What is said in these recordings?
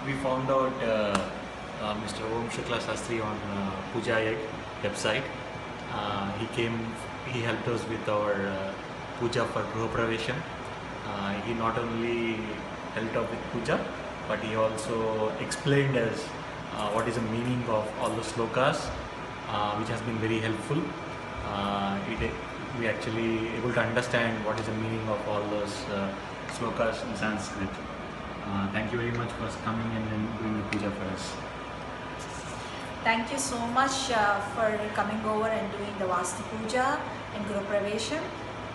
we found out Mr. Om Shukla Shastri on Puja Egg website. He helped us with our puja for Gruha Pravesham. He not only helped out with puja, but he also explained us what is the meaning of all the slokas, which has been very helpful. We actually able to understand what is the meaning of all those slokas in Sanskrit. Thank you very much for coming and doing the puja for us. Thank you so much for coming over and doing the Vastu Puja and Guru Pravesham.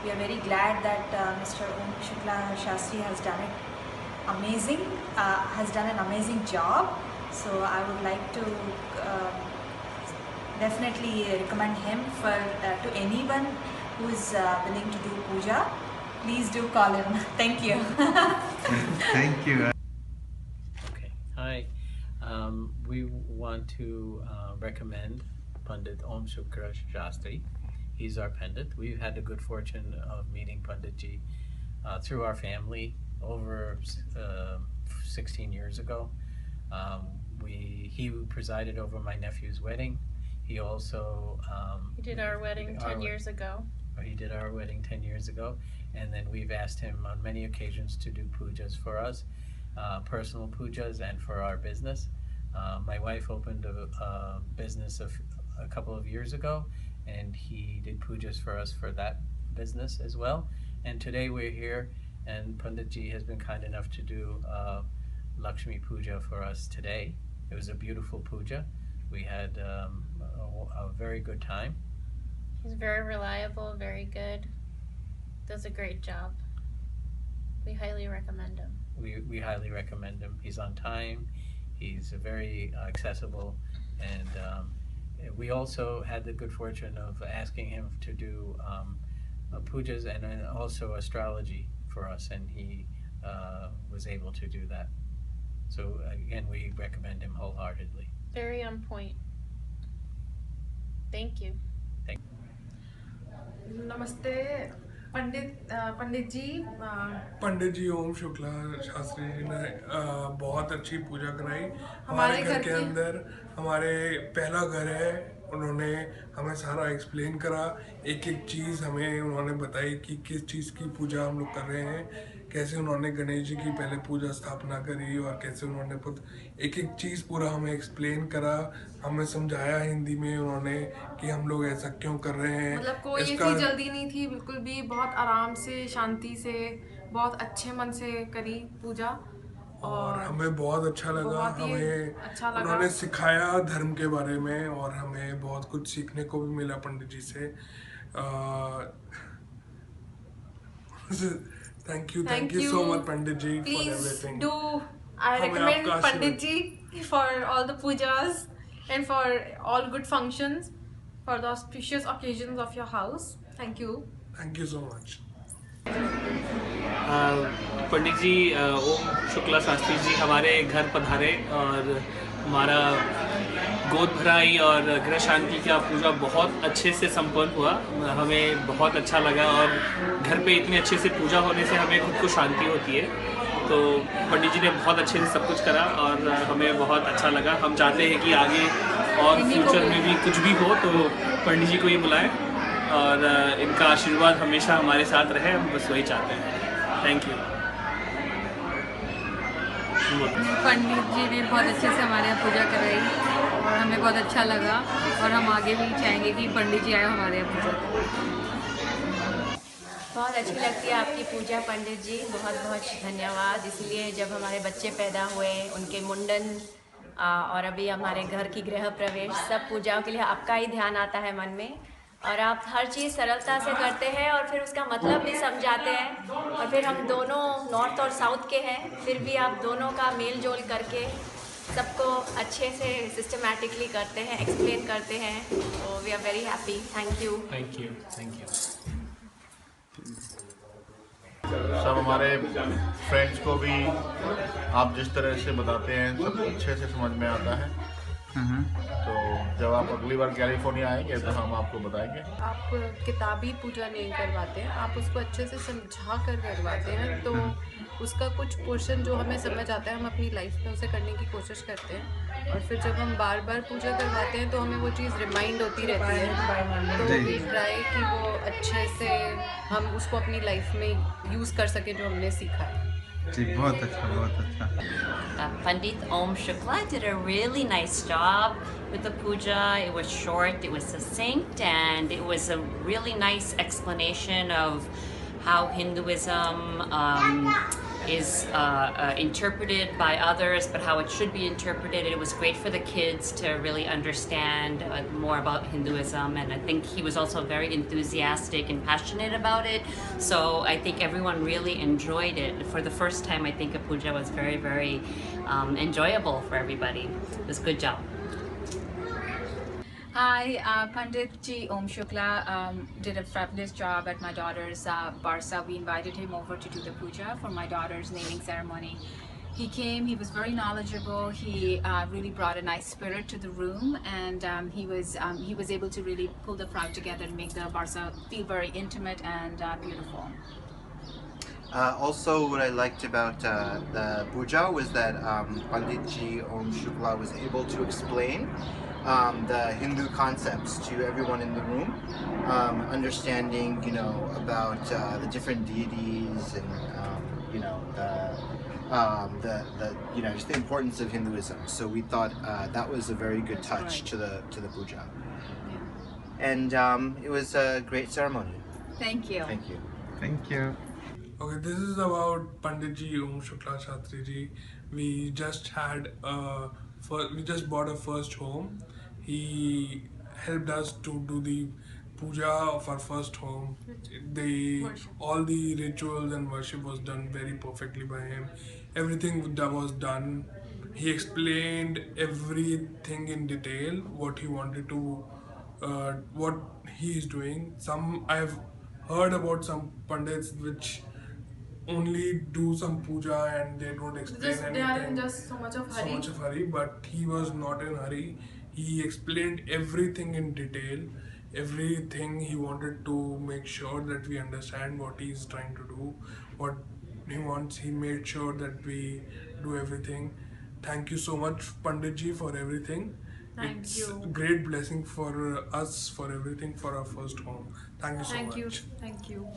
We are very glad that Mr. Om Shukla Shastri has done it amazing, has done an amazing job. So I would like to definitely recommend him for to anyone who is willing to do puja. Please do call him. Thank you. Thank you. Okay, hi. We want to recommend Pandit Om Shukla Shastri. He's our Pandit. We've had the good fortune of meeting Panditji through our family over 16 years ago. He presided over my nephew's wedding. He also He did our wedding 10 years ago. He did our wedding 10 years ago, and then we've asked him on many occasions to do pujas for us, personal pujas, and for our business. My wife opened a business a couple of years ago, and he did pujas for us for that business as well. And today we're here, and Panditji has been kind enough to do Lakshmi Puja for us today. It was a beautiful puja. We had a very good time. He's very reliable, very good. Does a great job. We highly recommend him. We highly recommend him. He's on time. He's very accessible, and we also had the good fortune of asking him to do pujas and also astrology for us, and he was able to do that. So again, we recommend him wholeheartedly. Very on point. Thank you. नमस्ते पंडित जी ओम शुक्ला शास्त्री जी ने बहुत अच्छी पूजा कराई हमारे घर के अंदर। हमारे पहला घर है, उन्होंने हमें सारा एक्सप्लेन करा, एक एक चीज़ हमें उन्होंने बताई कि किस चीज़ की पूजा हम लोग कर रहे हैं, कैसे उन्होंने गणेश जी की पहले पूजा स्थापना करी और कैसे उन्होंने एक एक चीज़ पूरा हमें एक्सप्लेन करा, हमें समझाया हिंदी में उन्होंने कि हम लोग ऐसा क्यों कर रहे हैं। मतलब कोई ऐसी जल्दी नहीं थी, बिल्कुल भी बहुत आराम से, शांति से, बहुत अच्छे मन से करी पूजा और हमें बहुत अच्छा लगा। हमें अच्छा लगा। उन्होंने सिखाया धर्म के बारे में और हमें बहुत कुछ सीखने को भी मिला पंडित जी से। Thank you so much Pandit ji for everything. I recommend Pandit ji for all the pujas and for all good functions, for the auspicious occasions of your house. Thank you. Thank you so much. पंडित जी ओम शुक्ला शास्त्री जी हमारे घर पधारे और हमारा गोद भराई और गृह शांति का पूजा बहुत अच्छे से संपन्न हुआ। हमें बहुत अच्छा लगा और घर पे इतने अच्छे से पूजा होने से हमें खुद को शांति होती है। तो पंडित जी ने बहुत अच्छे से सब कुछ करा और हमें बहुत अच्छा लगा। हम चाहते हैं कि आगे और फ्यूचर में भी कुछ भी हो तो पंडित जी को ये बुलाएं और इनका आशीर्वाद हमेशा हमारे साथ रहे, हम बस वही चाहते हैं। Thank you. पंडित जी ने बहुत अच्छे से हमारे यहाँ पूजा कराई और हमें बहुत अच्छा लगा और हम आगे भी चाहेंगे कि पंडित जी आए हमारे यहाँ पूजा। बहुत अच्छी लगती है आपकी पूजा पंडित जी, बहुत बहुत धन्यवाद। इसलिए जब हमारे बच्चे पैदा हुए, उनके मुंडन और अभी हमारे घर की गृह प्रवेश, सब पूजाओं के लिए आपका ही ध्यान आता है मन में और आप हर चीज़ सरलता से करते हैं और फिर उसका मतलब भी समझाते हैं। और फिर हम दोनों नॉर्थ और साउथ के हैं, फिर भी आप दोनों का मेल जोल करके सबको अच्छे से सिस्टमैटिकली करते हैं, एक्सप्लेन करते हैं। तो we are very happy. Thank you. Thank you. Thank you. सब हमारे फ्रेंड्स को भी आप जिस तरह से बताते हैं सब अच्छे से समझ में आता है। तो जब आप अगली बार कैलिफोर्निया आएंगे तो हम आपको बताएंगे। आप किताबी पूजा नहीं करवाते हैं, आप उसको अच्छे से समझा कर करवाते हैं, तो उसका कुछ पोर्शन जो हमें समझ आता है हम अपनी लाइफ में उसे करने की कोशिश करते हैं, और फिर जब हम बार बार पूजा करवाते हैं तो हमें वो चीज़ रिमाइंड होती रहती है, तो वी ट्राई कि वो अच्छे से हम उसको अपनी लाइफ में यूज़ कर सकें जो हमने सीखा है। जी बहुत अच्छा, बहुत अच्छा। Pandit Om Shukla did a really nice job with the puja. It was short, it was succinct, and it was a really nice explanation of how Hinduism is interpreted by others, but how it should be interpreted. It was great for the kids to really understand more about Hinduism, and I think he was also very enthusiastic and passionate about it. So I think everyone really enjoyed it. For the first time, I think a puja was very, very enjoyable for everybody. It was a good job. Hi, Pandit Ji Om Shukla did a fabulous job at my daughter's Barsa. We invited him over to do the puja for my daughter's naming ceremony. He came, he was very knowledgeable, he really brought a nice spirit to the room, and he was able to really pull the crowd together and make the Barsa feel very intimate and beautiful. Also, what I liked about the puja was that Pandit Ji Om Shukla was able to explain the Hindu concepts to everyone in the room, understanding, about the different deities and, just the importance of Hinduism. So we thought that was a very good touch to the puja, and it was a great ceremony. Thank you. Thank you. Thank you. Okay, this is about Pandit Ji Om Shukla Shastri Ji. We just bought a first home. He helped us to do the puja of our first home. All the rituals and worship was done very perfectly by him. Everything that was done, he explained everything in detail, what he wanted to, what he is doing. I've heard about some pandits which only do some puja and they don't explain anything. They are in just so much of hurry. But he was not in hurry. He explained everything in detail, everything he wanted to make sure that we understand what he's trying to do, what he wants. He made sure that we do everything. Thank you so much, Pandit Ji, for everything. Thank you. It's a great blessing for us, for everything, for our first home. Thank you so much. Thank you.